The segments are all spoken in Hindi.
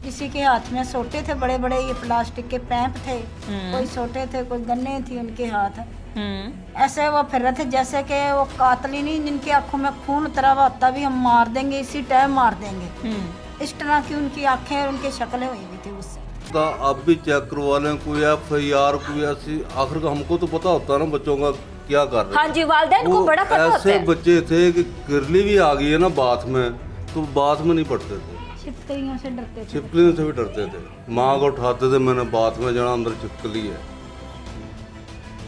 किसी के हाथ में सोटे थे, बड़े बड़े ये प्लास्टिक के पैंप थे, कोई सोटे थे, कोई गन्ने थी उनके हाथ। ऐसे वो फिर रहे थे जैसे कि वो कातली नहीं, जिनकी आंखों में खून उतरा हुआ होता, भी हम मार देंगे, इसी टाइम मार देंगे। इस तरह की उनकी आंखें और उनकी शक्लें हुई हुई थी उससे। अब भी चेक करवा लें, कोई FIR कोई ऐसी, आखिर हमको तो पता होता है ना बच्चों का क्या कर रहे हैं। हाँ जी, वालिदैन को बड़ा पता होता ऐसे है। बच्चे थे कि किरली भी आ गई है ना बाथ में, तो बाथ में नहीं पड़ते थे, छिपकलियों से डरते थे। छिपकलियों से भी डरते थे। माँ को उठाते थे, मैंने बाथ में जाना, अंदर छिपकली है।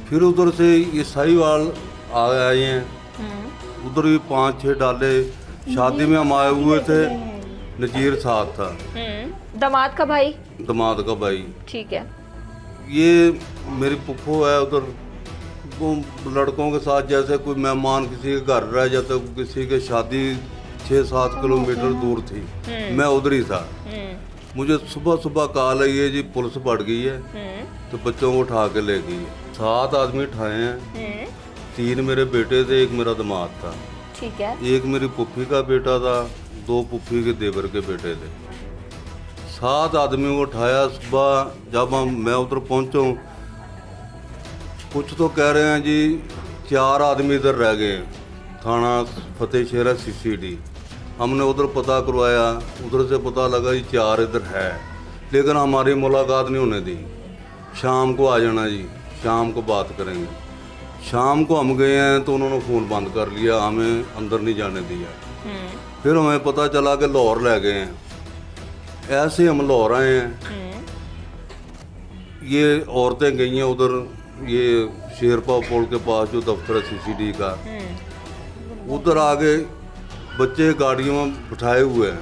फिर उधर से ये साहिवाल आए हैं, उधर भी 5-6 डाले। शादी में हम आए हुए थे, नजीर साथ था, दामाद का भाई, दामाद का भाई। ठीक है। ये मेरी फुफ्फो है उधर, वो लड़कों के साथ जैसे कोई मेहमान किसी के घर रह जाता, किसी के शादी 6-7 किलोमीटर दूर थी, मैं उधर ही था। मुझे सुबह सुबह कॉल आई है जी पुलिस पड़ गई है, तो बच्चों को उठा के ले गई है। 7 आदमी उठाए हैं, 3 मेरे बेटे थे, 1 मेरा दामाद था, ठीक है। 1 मेरी पुप्पी का बेटा था, 2 पुप्पी के देवर के बेटे थे। 7 आदमी को उठाया। सुबह जब मैं उधर पहुंचा, कुछ तो कह रहे हैं जी 4 आदमी इधर रह गए, थाना फतेह शेरा CCD। हमने उधर पता करवाया, उधर से पता लगा जी 4 इधर है, लेकिन हमारी मुलाकात नहीं होने दी। शाम को आ जाना जी, शाम को बात करेंगे। शाम को हम गए हैं तो उन्होंने फ़ोन बंद कर लिया, हमें अंदर नहीं जाने दिया। फिर हमें पता चला कि लाहौर ले गए हैं। ऐसे हम लाहौर आए हैं। ये औरतें गई हैं उधर, ये शेरपा पुल के पास जो दफ्तर है CCD का, उधर आगे बच्चे गाड़ियों में बिठाए हुए हैं।